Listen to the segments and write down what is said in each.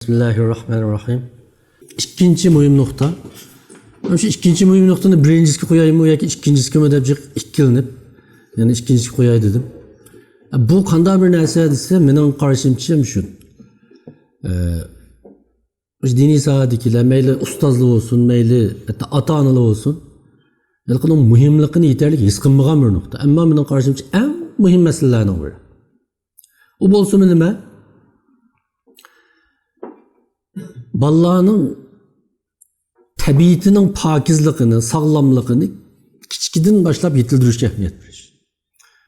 Bismillahirrahmanirrahim. İkinci mühim nokta. Şu ikinci mühim noktanı birincisi koyayım mı yoki ikkinchisi mi deb ikkilanib, yani ikkinchisi koyay dedim. Bu qanday bir narsa desa, mening qarashimcha shu. Diniy sohadagilar mayli ustozlik bo'lsin, mayli ota-onalar bo'lsin, uning muhimligini yetarli his qilmagan bir nuqta. Ammo mening qarashimcha eng muhim masalalarning biri. U bo'lsin nima? Balalarning tabiatining pokizligini, sog'lomligini kichikdan boshlab yetildirishga ahamiyat berish.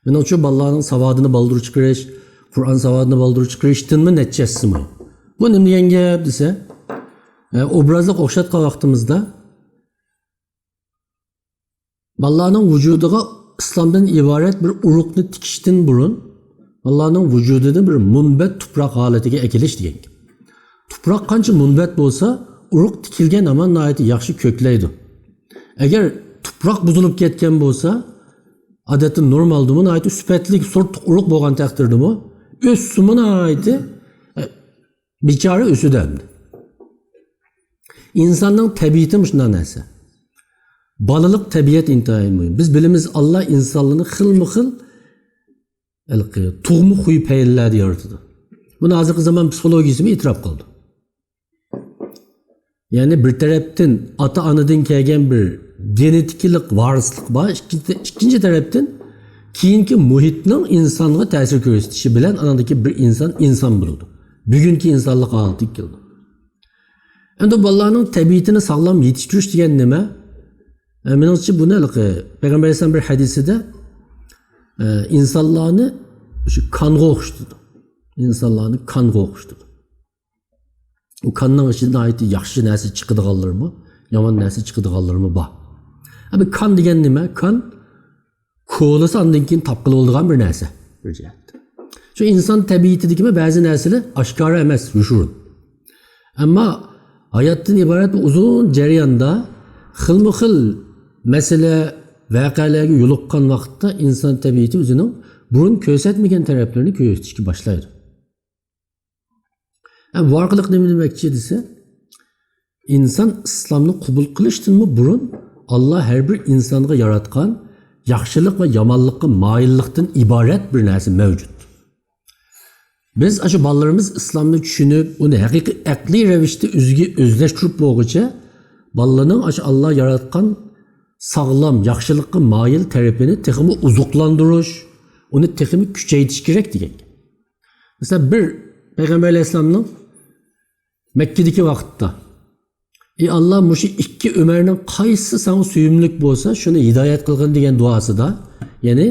Menimcha balalarning savodini baldırib chiqarish, Qur'on savodini baldırib chiqarishdanmi natijasi mi? Bu nima degan gap desa, obrazlik o'xshatgan vaqtimizda balalarning vujudiga islomdan iborat bir urug'ni tikishdan burun balalarning vujudini bir munbat tuproq holatiga ekilish degan gap. Tuproq qancha munbat bo'lsa, urug' tikilgan amon nihoyatda yaxshi ko'klaydi. Agar tuproq buzilib ketgan bo'lsa, odatda normaldimi, nihoyatda sifatli sort urug' bo'lgan taqdirdami, o'simi nihoyatda bechora o'sidamdi. Insonning tabiati shunday narsa. Balalik tabiat intayin muhim. Biz bilimiz Allah insonlarni xilma-xil tug'ma xuy payillarda yaratdi. Buni hozirgi zamon psixologiyasi e'tirof qildi. Yani bir taraftan ata-onadan kelgan bir genetiklik varislik bor, ikkinchi tarafdan keyingi muhitning insonga ta'sir ko'rsatishi bilan anadagi bir inson bo'ldi. Bugungi insonlik holatiga keldi. Endi bolalarning tabiatini sog'lom yetishtirish degan nima? Menimcha buni Payg'ambar alayhisalom bir hadisida insonlarni shu qonga o'xshatdi. İnsanlarni qonga o'xshatdi. O kanның içinde ait yaxshi narsa chiqadiganlarmi, yomon narsa chiqadiganlarmi bor. Abi kan degan nima? Kan ko'lasa ondan keyin topqili bo'ladigan bir narsa. Bir jihatda. Shu inson tabiatidagi ba'zi narsalar oshkora emas, yushurin. Ammo hayotdan iborat uzun jarayonda xilma-xil masala voqealarga yo'liqqan vaqtda inson tabiati o'zining burun ko'rsatmagan taraflarini ko'rsatishga boshlaydi. Bu orqali nima demoqchi desa, inson islomni qabul qilishdanmi burun Alloh har bir insonga yaratgan yaxshilik va yomonlikqa moyillikdan iborat bir narsa mavjud. Biz shu bolalarimiz islomni tushunib, uni haqiqiy aqliy ravishda o'zlashtirib bo'lguncha, bolalarning shu Alloh yaratgan sog'lom yaxshilikqa moyil tarafini texmi uzuqlantirish, uni texmi kuchaytirish kerak degan. Mesela bir Peygamber Aleyhisselam'ın Mekke'deki vakitte Allah muşu iki Ömer'in qaysı sana suyumluk bolsa şunu hidayet kılgın diyen duası da yani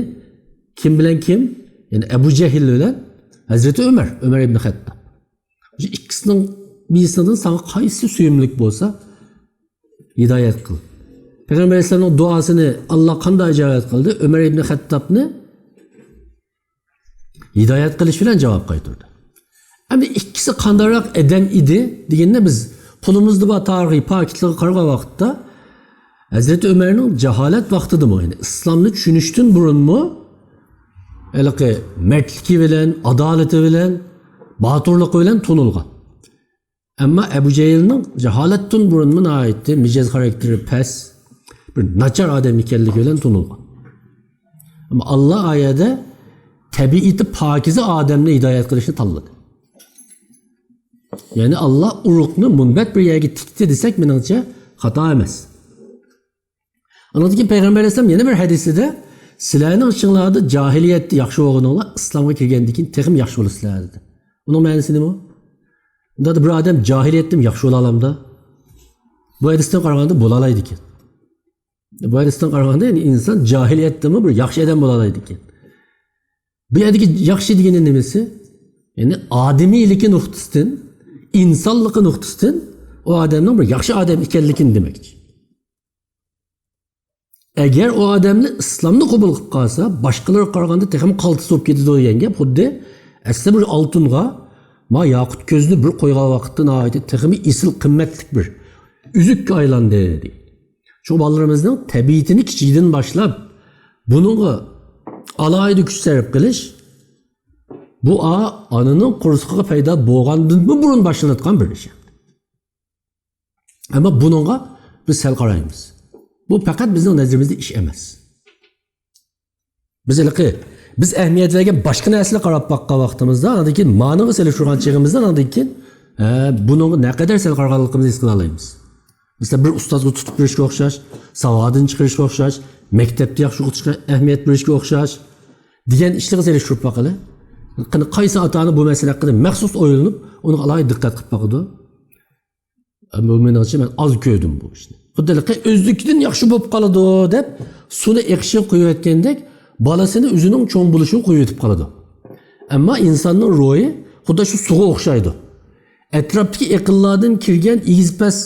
kim bilen kim? Yani Ebu Cehil bilen Hazreti Ömer İbni Hattab. İkisinin birisinin sana qaysı suyumluk bolsa hidayet kıl. Peygamber Aleyhisselam'ın duasını Allah kanday cevap kıldı. Ömer İbni Hattab'ını hidayet kılış filan cevap kaytırdı. Ama ikisi qandaroq eden idi deganda biz qo'limizda bor tarixiy paketlarga qaragan vaqtda Hazreti Ömer'ning jaholat vaqtidami, yani islomni tushunishdan burunmi, iliqi mardligi bilan, adolati bilan, botirligi bilan to'nilgan. Ammo Abu Jahlning jaholatdan burunmi nihoyatda mijoz xarakteri past, bir nachar odam ekanligi bilan to'nilgan. Ammo Alloh oyatda tabiati pokiza odamni hidoyat qilishni tanladi. Yani Allah urukni munbat bir yerga tikdi desak menimcha xato emas. Anladaki Peygamber Aleyhisselam yeni bir hadisida sizlarning ichinglarda jahiliyatda yaxshi bo'lganinglar islomga kirgandan keyin texim yaxshi bo'lasizlar dedi. Uning ma'nosi nima? Unda bir odam jahiliyatdan yaxshi bo'la olamda. Bu hadisdan qaraganda bo'la oladi ekan. Bu hadisdan qaraganda yani inson jahiliyatdami bir yaxshi odam bo'la oladi ekan. Bu yerdagi yaxshi degani nimasi? Yani ademiylik nuqtasidan insonligi nuqtasidan o odamning bir yaxshi odam ekanligini demakchi. Agar o odamni islomni qabul qilib qolsa, boshqalar qaraganda texim qaltis bo'lib ketadi degan gap, xuddi asli bir oltinga ma yoqut ko'zni bir qo'ygan vaqtda nihoyat texim isil qimmatli bir uzukka aylandi dedi. Shu bolalarimizning tabiatini kichikdan boshlab buningga alohida kuch sarf qilish Bu anının kursuğa payda boğandın mı burun başlanatkan bir iş. Ama bununla biz sel qaraymiz. Bu fakat bizning nazarimizda ish emas. Biz ahamiyatlarga boshqa narsalar qarab boqqan vaqtimizda, andan keyin ma'noga solishtirgan chig'imizda, andan keyin buni naqadar sal qarag'anligimizni his qila olamiz. Mesela bir ustozga tutib berishga o'xshash, savodini chiqarishga o'xshash, maktabda yaxshi o'qitishga ahamiyat berishga o'xshash degan ishlarga solishtirib boqili. Qaysi ota-ona bu masala haqida maxsus o'ylanib, uni alohida diqqat qilib boqadi. Ama menimcha men az ko'rdim bu ishni. Xuddalaqay o'zligidan yaxshi bo'lib qoladi deb suvni eqishga qo'yayotgandek bolasini o'zining cho'ng bo'lishini qo'yib yetib qoladi. Ammo insonning ruhi xuddi shu suvga o'xshaydi. Atrofdagi aqllardan kirgan igizpas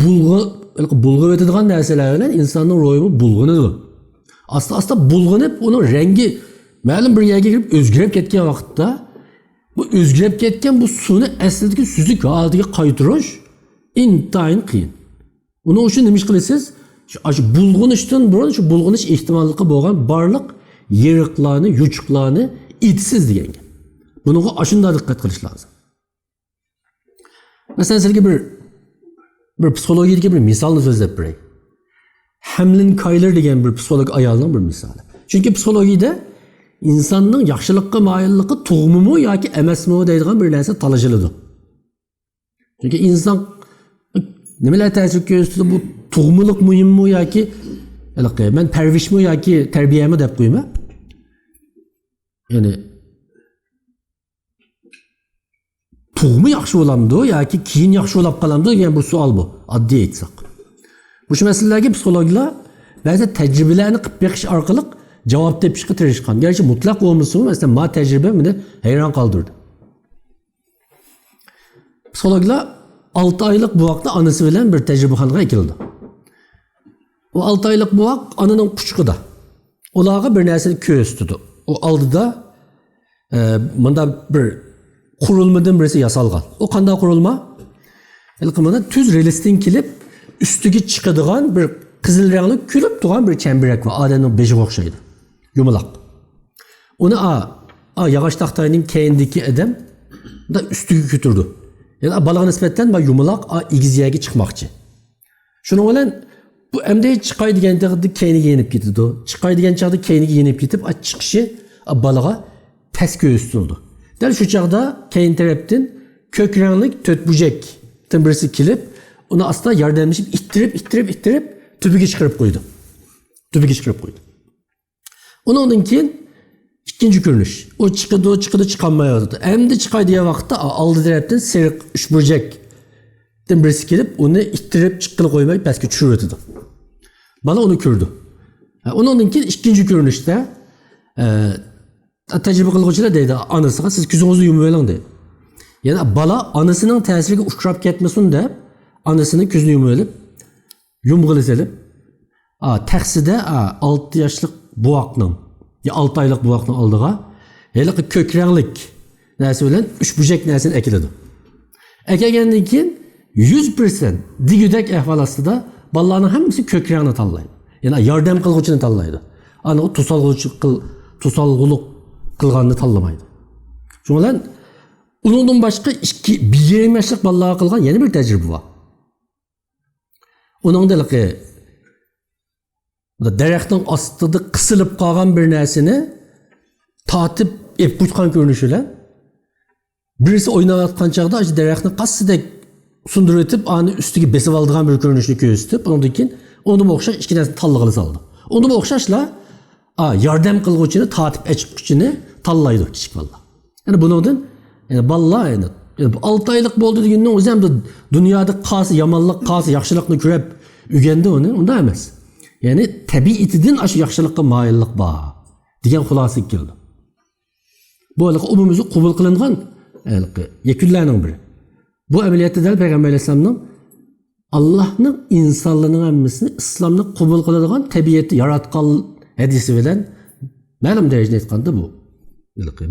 bulg'ib o'tadigan narsalar bilan insonning ruhi bulg'anadi. Asta bulg'anib, uning rangi ma'lum bir yerga kirib o'zgarib ketgan vaqtda bu o'zgarib ketgan bu suvni aslidagi suzuk holatiga qaytarish intayin qiyin. Uni uchun nima ish qilasiz? Shu bulg'anishdan burun shu bulg'anish ehtimolligi bo'lgan barliq yeriqlarni, yuchuqlarni itsiz degan gap. Bunga ashunda diqqat qilish lozim. Masalan, sizga bir psixologiyadagi bir misolni so'zlab beray. Hamlin Kayler degan bir psixolog ayolning bir misoli. Chunki psixologiyada insonning yaxshilikqa moyilligi tug'mimi yoki emasmi deydigan bir narsa talashiladi. Chunki inson nimalar ta'sir ko'rsatadi, bu tug'milik muhimmi yoki men parvishmi yoki tarbiyami deb qo'yma. Ya'ni tug'mi yaxshi bo'lamdi yoki keyin yaxshi bo'lib qolamdi degan bir savol bu, oddiy aytsak. Bu masalalarga psixologlar ba'zi tajribalarni qilib beqish orqali javob topishga tirishgan. Gerçi mutlaq olmasın, mesela ma tecrübe beni hayran kaldırdı. Psikologlar 6 aylık bu vakti anası bilen bir tecrübehanlığa ekildi. O 6 aylık bu vakt anının kuşkuda. Olağa bir nersini köz tuttu. O aldıda bunda bir kurulmadan birisi yasalgan. O kanda kurulma ilkimada tüz relistin kilip üstüge çıkıdığan bir kızıl renkli külüp doğan bir çemberek var. Adem'in beşik okşaydı. Yumulak. Onu yağaç tahtayının kendiki adam da üstüge götürdü. Yani balığa nispetten yumulak igiziyege çıkmakçı. Şunu olan bu emde çıkay diyen çağda kendini yenip gitti. Çıkay diyen çağda kendini yenip gidip çıkışı balığa ters göğüstüldü. Der şu çağda kendi taraftan kökrenlik tötbücek birisi kilip onu asla yardımlaşıp ittirip tübüge çıkarıp koydu. Onun için ikinci görünüş. O çıkıdı çıkanmaya. Hem de çıkay diye vakitte aldı taraftan serik üçbücek birisi kilip onu ittirip çıkılı koymayı peski çürüdü. Bana onu kürdü. Onun için ikinci görünüşte tecrübe kılıcılar deydi anasına siz küzünüzü yumulayın deydi. Yani bala anasının tesirine uçurap ketmesin de anasının küzünü yumulayıp yumğılı takside 6 yaşlık buakның ya 6 aylık buakның aldığa hele kökrenlik nersi bilen 3 bücek nersini ekiledi. Ekegenden keyin 100% digüdek ahvalasida balalarning hammasi kökrenini tanlaydı. Yani yardım kılgıçını tanlaydı. Ana o tusalgılık kılganını tanlamaydı. Şundan ondan başka 1 yaşlık balalara kılgan yeni bir tecrübe var. Onun da daraxtning ostida qisilib qolgan bir narsani tatib ep qo'ygan ko'rinishi bilan birisi o'ynayotgan chog'da daraxtni qassidek sundirib o'tib ani ustiga besib oldigan bir ko'rinishni ko'rsatib undan keyin unga o'xshash ikki narsani tanlag'ili soldi. Unga o'xshashla yordam qilguvchini tatib echquvchini tanlaydi kichik bolalar. Yani bundan bolalar 6 oylik bo'ldi degandan o'zi ham dunyoda qaysi yomonlik qaysi yaxshilikni ko'rib o'rgandi unda emas. Yani tabiatidan aşı yaxshilikqa moyillik bor degan xulosa keldi. Bu umumimizni qabul qilingan yakunlarning biri. Bu amaliyotda dal Peygamber Aleyhisselam'ның Allah'ның insonlarning hammasini islomni qabul qiladigan tabiatni yaratgan hadisi bilan ma'lum darajada aytganda bu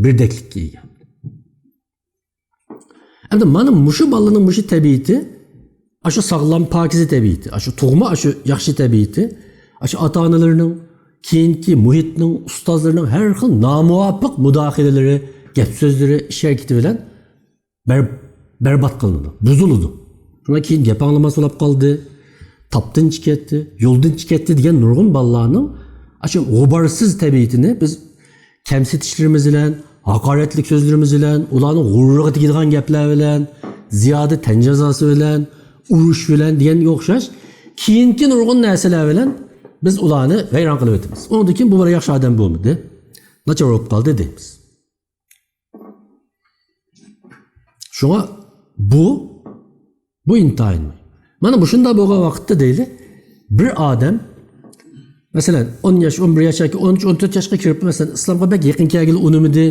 birdeklikka ega. Endi mana mushu bolaning mushu tabiati, aşı sağlam pakize tabiati, aşı tug'ma, aşı yaxshi tabiati, aşı ota-onalarning keyinki muhitning, ustozlarning har xil nomuvofiq mudohilalari, gap so'zlari, ish harakati bilan barbod qilinadi, buziladi. Shundan keyin gap anglamas bo'lib qoldi, topdan chiqadi, yo'ldan chiqadi degan nurg'un bolalarning shu g'uborsiz tabiatini biz kamsitishlarimiz bilan, haqoratlik so'zlarimiz bilan, ularning g'ururiga tegadigan gaplar bilan, ziyoda tan jazosi bilan, urush bilan deganga o'xshash keyingi nurg'un narsalar bilan biz ularni vayron qilib o'tamiz. Undan keyin bu bola yaxshi odam bo'lmadi, nachar bo'lib qoldi deymiz. Shunga bu intayin. Mana bu shunday bo'lgan vaqtda deyli, bir odam masalan 10 yosh, 11 yosh yoki 13, 14 yoshga kirib masalan islomga bek yaqin kelgili unumidi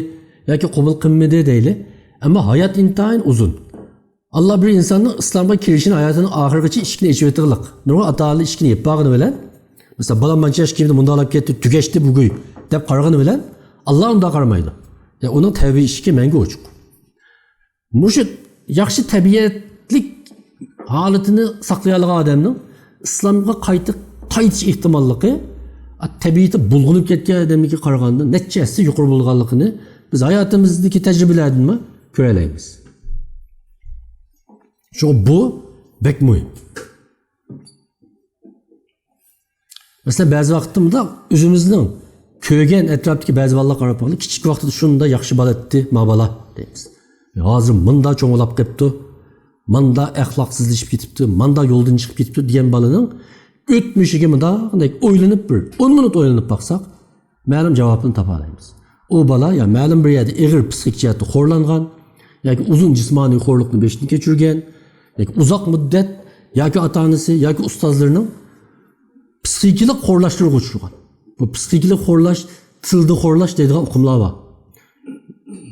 yoki qabul qilmadi deyli. Ammo hayot intayin uzun. Allah bir insanın İslam'a kirişini hayatının ahirgacha ishkini ichib o'tirliq. Nurg'un atali ishkini yeb bag'ini bilan, mesela balam mancha yosh kimni bunda olib ketdi, tugashdi buguy deb qarag'ini bilan Allah unda qaramaydi. Ya uning tabiiy ishki menga ochiq. Mushu yaxshi tabiatlik holatini saqlay olgan odamning islomga qaytish ehtimolligi tabiati bulg'unib ketgan odamga qaraganda nechasi yuqori bo'lganligini biz hayotimizdagi tajribalardan ko'ralaymiz. Şu bu bek mühim. Mesela bazı vaqtimda özümüzning kögen etrafdagi bazı bolalar qarab qo'ylik, kichik vaqtida shunda yaxshi bola etdi, ma bola deymiz. Hozir munda cho'ng'ilab ketdi, munda axloqsizlashib ketibdi, munda yo'ldan chiqib ketibdi degan bolaning o'tmishiga bunday o'ylanib 10 minut o'ylanib baqsaq, ma'lum javobini topa olamiz. O bola ya ma'lum bir yerda ig'ir psixik jihatda xo'rlangan yoki uzun jismoniy xo'rlikni beshni kechirgan, yoki uzoq muddat yoki ota-onasi yoki ustozlarining psixik xo'rlashlarga uchragan. Bu psixik xo'rlash, tilda xo'rlash deydigan uqumlar bor.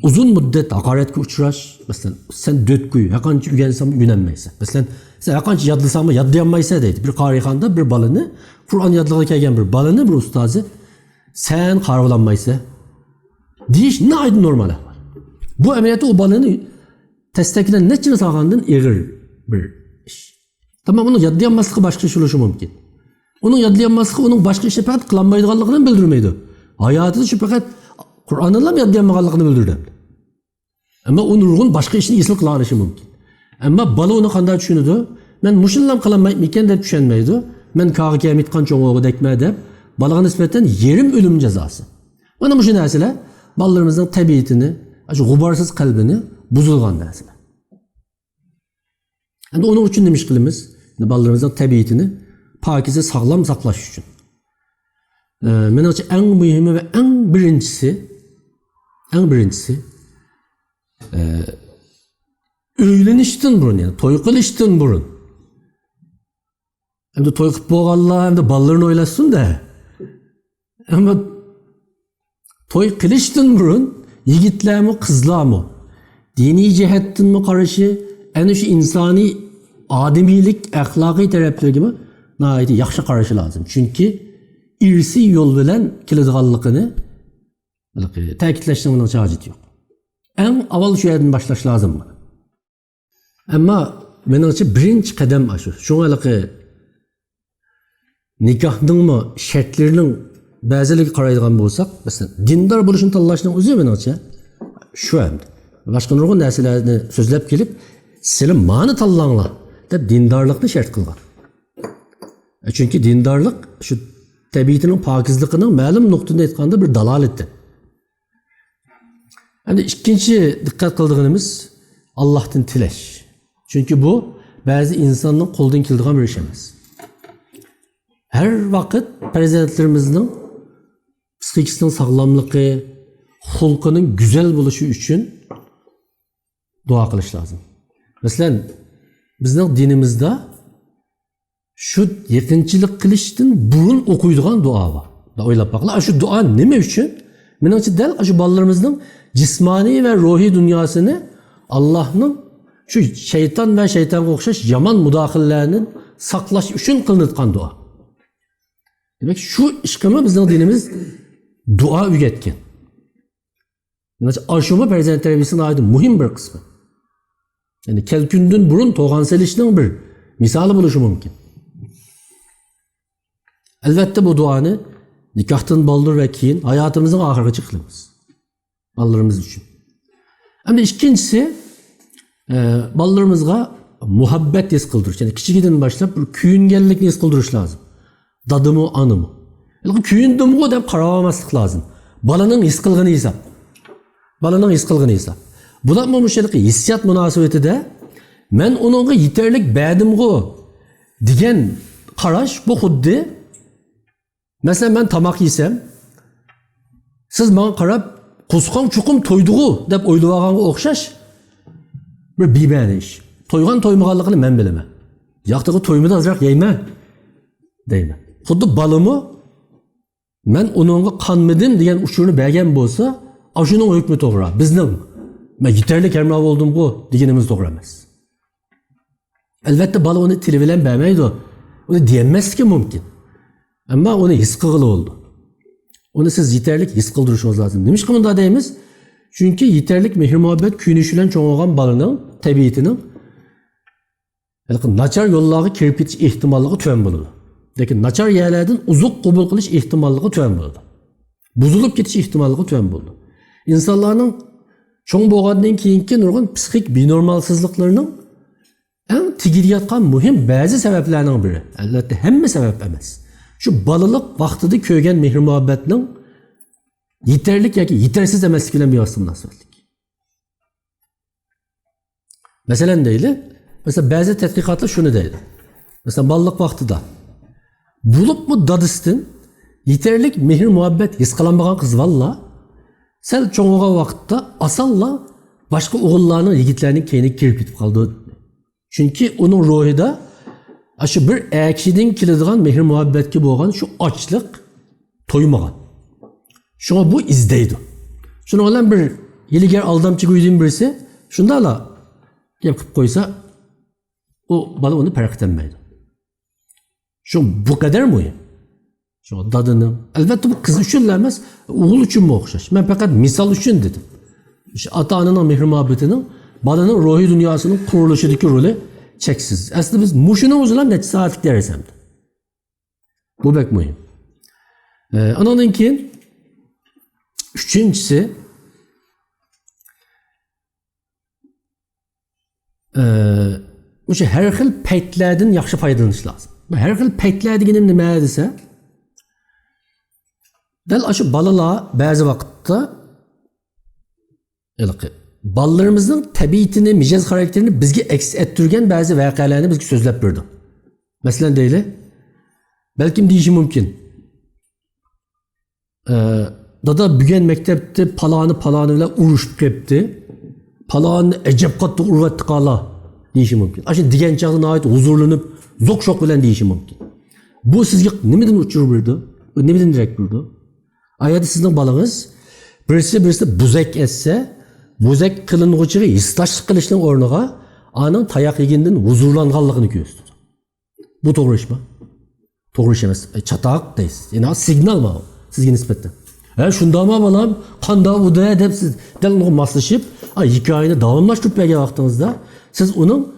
Uzun muddat haqoratga uchrash, masalan, sen dötkuy, yaqancha o'rgansan o'rganmaysan. Masalan, sen yaqancha yodlasan yodlayolmaysan deydi. Bir qarixanda bir balani, Qur'on yodlig'iga kelgan bir balani bir ustozi sen qarg'olanmaysan. Deyish naydi normal ahvol. Bu amaliyotda o balani testakidan nechini sog'andan ig'ir bir ish. Tamam, uni yodlayolmasligi boshqa ish bo'lishi mumkin. Uni yodlayolmasligi uning boshqa ishni faqat qilolmaydiganligini bildirmaydi. Hayotida shu faqat Qur'onni ham yodlayolmaganligini bildirdi. Ammo u nurg'un boshqa ishni esli qila olishi mumkin. Ammo bola uni qanday tushunadi? Men mushunlam qilolmayman ekan deb tushunmaydi. Men qog'iga mitqan cho'ng'og'idekma deb bolaga nisbatan yerim o'lim jazosi. Mana bu narsalar balalarimizning tabiatini, shu g'uborsiz qalbini buzilgan narsalar. Endi onun uchun nima ish qilamiz? Balalarimizning tabiatini pokiza sog'lom saqlash uchun. Menimcha eng muhimi va eng birinchisi uylanishdan burun, yani to'y qilishdan burun. Endi to'y qilib bo'lganlar endi balalarini o'ylasin-da. Ammo to'y qilishdan burun yigitlarmi, qizlarmi diniy jihatdanmi qarashi, ana shu insoniy odamiylik, axloqiy taraflarga nihoyatda yaxshi qarashi lozim. Chunki irsi yo'l bilan keladiganligini ta'kidlashning uning hojati yo'q. Eng avval shu yerdan boshlash lozim. Ammo menimcha birinchi qadam shu. Shunga nikohningmi shartlarining ba'zilariga qaraydigan bo'lsak, masalan, dindor bo'lishni tanlashning o'zi menimcha shu endi. Boshqa nurg'un narsalarni so'zlab kelib, sizlar ma'ni tanlanglar deb dindorlikni shart qilgan. Chunki dindorlik shu tabiatining pokizligining ma'lum nuqtadan aytganda bir dalolatdir. Endi ikkinchi diqqat qildig'imiz Allohdan tilash. Chunki bu ba'zi insonning qo'ldan keladigan bir ish emas. Har vaqt farzandlarimizning psixikasining sog'lomligi, xulqining go'zal bo'lishi uchun duo qilish lozim. Masalan, bizning dinimizda şu yaqinchilik qilishdan burun o'qiydigan duo bor. O'ylab boqinglar, shu duo nima uchun? Menimcha dal shu bolalarimizning jismoniy va ruhiy dunyosini Allohning shu shayton va shaytonga o'xshash yomon mudohilalarni saqlash uchun qilinadigan duo. Demak, shu ishqimi bizning dinimiz duo o'rgatgan. Menimcha ashuma farzand tarbiyasining ayrı muhim bir qismi. Yani kelkundan burun to'g'on selishning bir misoli bo'lishi mumkin. Albatta bu duoni Nikahtan baldır ve keyin hayatımızın ahırgıcı kılımız. Ballarımız için. Ama ikincisi ballarımızga muhabbet his kıldırış. Yani kiçikiden başlayıp bir kүйüngenlikni his kıldırış lazım. Dadımı, anımı. Yani kүйündüm o dep karamamaslık lazım. Balanın his kılgını hesap. Balanın his kılgını hesap. Bulan bu hissiyat münasebeti de men onunla yeterlik beğendim go diyen karaş bu huddi. Mesela ben tamak yesem siz bana karab kuskan çukum toyduğu dep oyluğağanı okşaş bir bibeni iş. Toygan toymağanlıqını men bileme. Yaktığı toyumu da azıcık yeyme deyme. Huddi balımı men onunla kanmadım diyen uçurunu beğen bolsa aşının hükmü doğru. Bizning ben yeterli kemra oldum bu diyenimiz doğru emez. Elbette balı onu tili bilen beğenmeydi o. Onu diyemez ki mümkün. Ama onu his kıgılı oldu. Onu siz yeterlik his kıldırışınız lazım. Demiş ki bunda deyimiz. Çünkü yeterlik mehir muhabbet küynüşülen çoğalgan balının, tabiatının naçar yollağı kirpitiş ihtimallığı tüven bulundu. Lekin naçar yerlerden uzuk kubul kılış ihtimallığı tüven bulundu. Buzulup getiş ihtimallığı tüven bulundu. İnsanların çoğun boğadından keyinki nurgun psikik binormalsızlıklarının en tigiriyatkan mühim bazı sebeplerinin biri. Elbette hemme sebep emez. Şu balılık vaxtıda köygen mehir muhabbetinin yeterlik ya ki yetersiz emez bilen bir aslında nasıllik. Mesela değil. Mesela bazı tetkikatlar şunu değil. Mesela balılık vaxtıda bulup mu dadıstin yeterlik mehir muhabbet his kılanmagan kız valla sen çoğuğa vaxtıda asalla başka oğullarının yigitlerinin keyini kirpitip kaldı. Çünkü onun ruhu da şu bir ekşidin kilidgan mehir muhabbetki boğan şu açlık toymagan. Şuna bu izdeydi. Şuna olan bir yeliger aldamçı güydüğün birisi şundala yapıp koysa o balı onu perak etmeydi. Şu bu kadar mühim. Şu dadını. Elbette bu kız için demez, oğul için mi okşaş? Ben fakat misal için dedim. İşte ata-ananın mehir muhabbetinin balının ruhi dünyasının kuruluşundaki rolü çeksiz. Aslında biz muşuna uzulan neçe saatlik deriz hem de. Bu pek mühim. Ananın ki üçüncüsü bu şey her xil peytlerden yaxşı faydalanış lazım. Her xil peytler degenim nima dese dal aşı balalar bazı vakitte ballarımızın tabiatini, micaz karakterini bizge eks ettirgen bazı vakalarını bizge sözlep berdi. Mesela değil. Belki deyişi mümkün. Dada bügen mektepte palanı ile uruşup kepti. Palanı ecep katlı urvetti kala deyişi mümkün. Aşı digen çağına ait huzurlanıp zok şok bilen deyişi mümkün. Bu sizge nemeden uçurur berdi? Nemeden direkt berdi? Ayada sizin balınız birisi buzek etse buzek kılınğıçığı istaşlık kılışının ornuğa anın tayak yeginden huzurlanğanlığını gösterdi. Bu doğru iş mi? Doğru iş emez. Çataq deyiz. Yani signal mı o? Sizge nispetten. Şunda mı balam? Kanda udaya deyip siz onu maslaşıp hikayeni davamlaştırıp belge vaxtınızda siz onun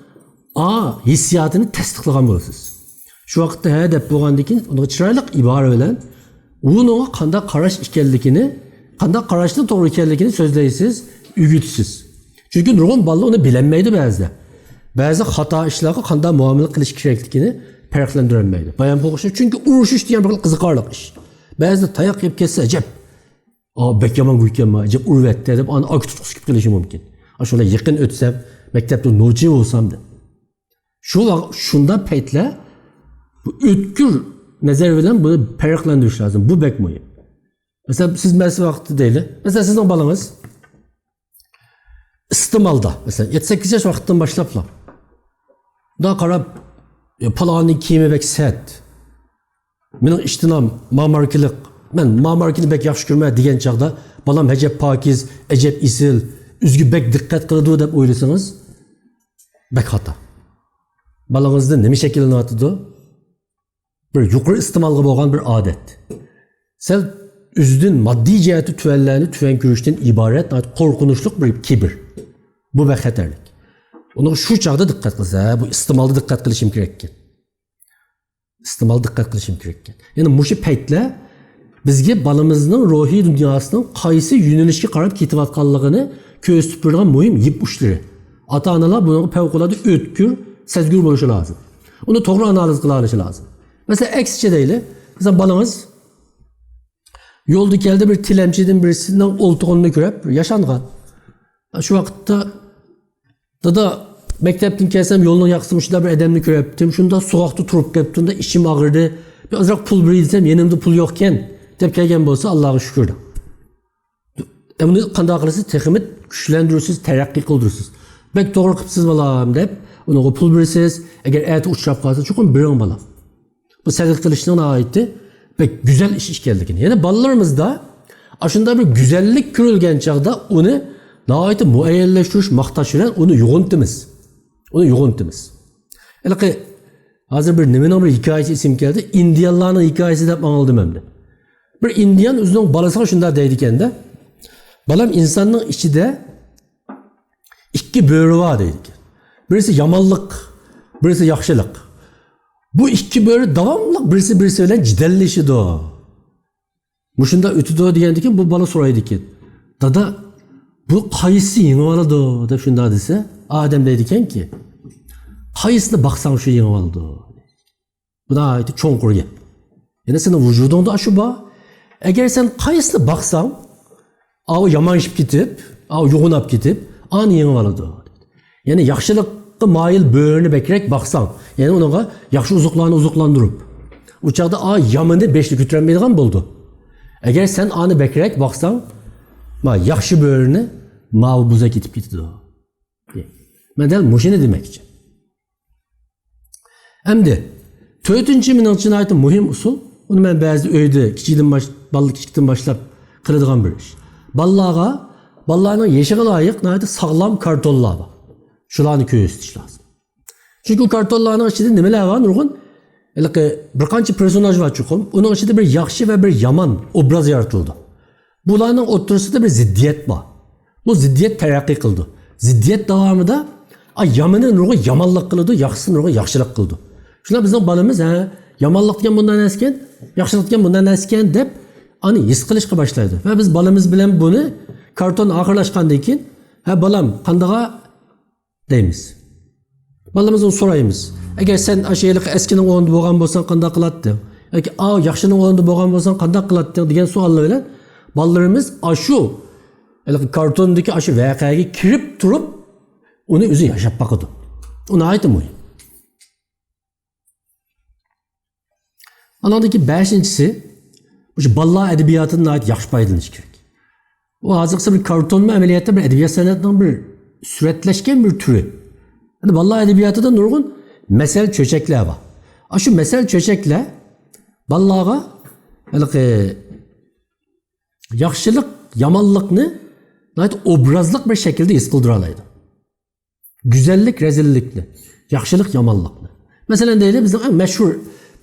hissiyatını tasdiqlagan bolasiz. Şu vakitte deyip boğandikin onu çıraylık ibare bilen onun kanda karaş ikellikini, kanda karaşlı doğru ikellikini sözleyisiz, ügütsüz. Çünkü nurgun ballı onu bilenmeydi bazı. Bazı hata işleri kanda muamele kılış kereklikini perklendirenmeydi. Bayan boğuşu çünkü uruşuş diyen bir kızıkarlık iş. Bazı tayak yap kesse acep. Bek yaman gülken mi? Acep urvette edip akü tutkusu gibi kılışım mümkün. Şöyle yakın ötsem, mektepte noci olsam da. Şunda peytle bu ötkür nazar bilen bunu perklendiriş lazım. Bu bek mühim. Mesela siz mesela vakti değil. Mesela sizin balınız istimalda. Mesela 7-8 yaş vakitten başlapla. Daha karab palanın kiyimi bek set. Benim iştinam mamarkilik. Ben mamarkini bek yaxşı görmeye diyen çağda balam hecep pakiz, ecep isil, üzgü bek dikkat kılıdığı dep oylasanız bek hata. Balınızda nemi şekilini atıdı? Bir yukarı istimalga boğan bir adet. Sen üzdün maddi ciheti tüvellerini tüven görüşten ibaret korkunuşluk bir kibir. Bu bek xeterlik. Onu şu çağda dikkat kılsa, bu istimalda dikkat kılışım gerekken. İstimalda dikkat kılışım gerekken. Yani muşi peytle bizga balamızning ruhiy dunyosining qaysi yo'nalishga qarab ketayotganligini ko'z tupurgan muhim yip uçları. Ata-onalar bunga favqulodda o'tkir, sezgir bo'lishi lozim. Uni to'g'ri analiz qila olishi lozim. Mesela eksiçe deyli. Mesela balanız yolda geldi bir tilemçiden birisinden oltuğunu görüp yaşangan. Şu vakitte dada mektepten kelsem yolunu yaksımışlar bir edemini görüptüm. Şunda soğukta turup geliptim de işim ağırdı. Bir azrak pul biriysem yanımda pul yokken dep kelgen bolsa Allah'a şükür. Bunu qanday qilasiz? Texmit güçlendirirsiniz, terakki qildirirsiniz. Bek to'g'ri qilibsiz balam deb, unaga pul berasiz. Agar ati uchrab qolsa, chuqur biring balam. Bu sadaq qilishning oiti pek güzel iş işkeldigini. Yani balalarımızda aşında bir güzellik görülgen çağda onu naiti muayyenleştiriş maqtaş bilan onu yo'g'intimiz. Onu yo'g'intimiz. Elki hazır bir nimenin bir hikayesi isim geldi. Indiyanlarning hikayesi deb anıldım hem de. Bir Indiyan o'zining balasiga shunday deydi ekanda. Balam insanның içinde iki böğrü var deydi. Birisi yamanlık, birisi yaxşılık. Bu iki böğrü davamlı birisi bilen cidelleşidi o. Muşunda ötüdü o diyendikin bu bala soraydı ki. Dada bu kayısı yeni aladı o da şunda dese. Adem deydiken ki. Kayısına baksan şu yeni aladı o. Bu da ait çoğunkur gel. Yani senin vücudunda aşı ba. Eğer sen kayısına baksan. Ağı yamanışıp gidip. Ağı yoğunap gidip. An yeni aladı o. Yani yaxşılık mail böğrünü bekerek baksan. Yani ona yaxşı uzuklandırıp. Uçakta yamını beşli götüremeydiğen buldu. Eğer sen anı bekerek baksan, yaxşı böğrünü mavi buza gidip gitti o. Ben de muşini demek için. Hem de, 4. minatçının ait muhim usul, onu ben bazı öyde, kiçikten başlap kırıdığım bir iş. Ballarının yeşiğe layık sağlam kartollar var. Şularını köye istiş lazım. Çünkü o kartollarının içinde neler var Nurgun? Bir qancha personaj var çukum. Onun içinde bir yaxşı ve bir yaman obraz yaratıldı. Bunların ortasında bir ziddiyet var. Bu ziddiyet terakki kıldı. Ziddiyet devamında yamanın Nurgun yamanlık kıldı, yaxşısının Nurgun yaxşılık kıldı. Şuna bizim balımız yamanlık diyen bundan esken, yaxşılık diyen bundan esken dep his qilishga başlaydı. Ve biz balımız bilen bunu karton ağırlaşkandı ki balam kandağa deymiz. Balamızdan sorayımız. Eğer sen aşağılık eskinin oğlunda boğan bolsan qanday qılatdın? Eğer yaxşının oğlunda boğan bolsan qanday qılatdın degan savollar bilan balalarımız aşı kartondaki aşı voqeaga kirib turib uni o'zi yashab baqadi. Uni aytdim. Anadaki 5-incisi bu balla edebiyatının ait yaxşı paydalanış kerak. O hazırsa bir karton ameliyatta bir edebiyat sanatının bir süretleşken bir türü. Yani vallahi edebiyatıda nurgun mesel çöçekler var. Şu mesel çöçekler vallaha yaxşılık, yamanlıkını obrazlık bir şekilde his kıldıralaydı. Güzellik, rezillikli. Yaxşılık, yamanlıklı. Mesela değil bizim en meşhur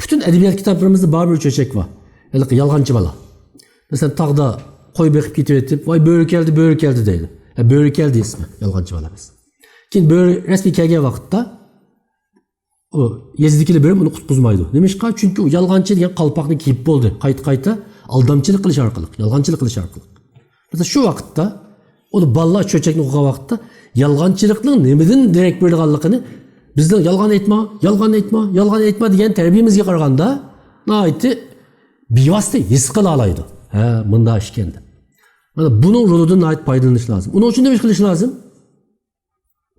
bütün edebiyat kitaplarımızda var bir çöçek var. Yalgancı bala. Mesela tağda koy bekip gidiyor vay böğrü geldi deydi. Böğrü geldi ismi yalgancı bala biz. Ki böğrü resmi kelgen vakitte o Yezidikili bölüm onu kutbuzmaydı. Demiş ki çünkü o yalgancı diyen kalpakını kiyip oldu. Kayıta aldamçılık kılış arkalık, yalgancılık kılış arkalık. Mesela şu vakitte onu balla çöçekini okuyan vakitte yalgancılıkның nemeden direkt böyle kallıkını bizden yalgan etme diyen terbiyemizge qaraganda naiti bivasite his qila alaydı. Bunda işkendi. Bunun rolüden ait paydalanış lazım. Onun için demiş kılış lazım.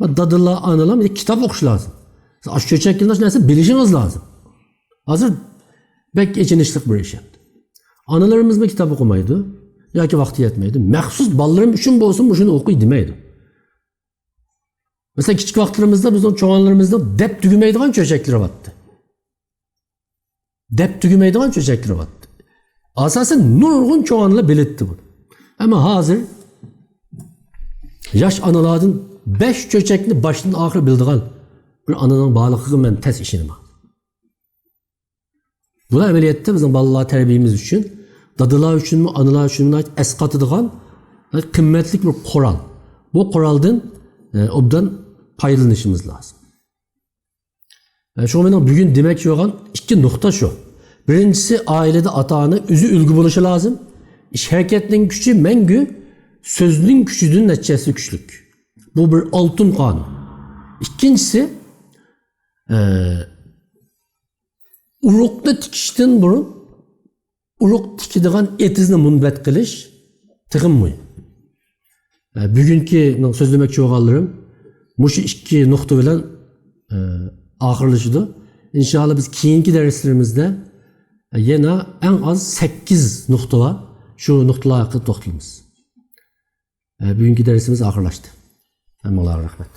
Dadıla, anıla bir kitap okuş lazım. Aş çöçekliğinde neyse bilişiniz lazım. Hazır bek geçinişlik bir iş yaptı. Analarımız mı kitap okumaydı? Ya ki vakti yetmeydi. Məxsus ballarım üçün bolsun bu şunu okuy demeydi. Mesela küçük vaktlerimizde bizim çoğanlarımızda dep tügümeydiğen çöçekleri vattı. Dep tügümeydiğen çöçekleri vattı. Asasen nurgun çoğanla belirtti bunu. Ama hazır yaş analardan 5 çöçekini başından ahır bildiğen bir ananın bağlılığı ben tez işini var. Bu ameliyette bizim balalar terbiyemiz için, dadılar için mi, anılar için mi eskatıdığan kıymetli bir kural. Bu kuraldan obdan paylanışımız lazım. Şu an bugün demek ki olan iki nokta şu. Birincisi ailede ata-ana özü ülgü buluşu lazım. İş hareketinin gücü mengü, sözünün gücünün neticesi güçlük. Bu bir altın kanun. İkincisi, urukni tikishdan burun uruk tikadigan etizni munbat qilish tig'in muhim. Bugungi so'zlamoqchi bo'lganlarim mushu ikki nuqta bilan oxirlashadi. İnşallah biz keyingi darslarimizda yana en az 8 nuqta var. Şu nuqtalar haqida to'xtalamiz. Bugungi darsimiz oxirlashdi. Hammalarga rahmat.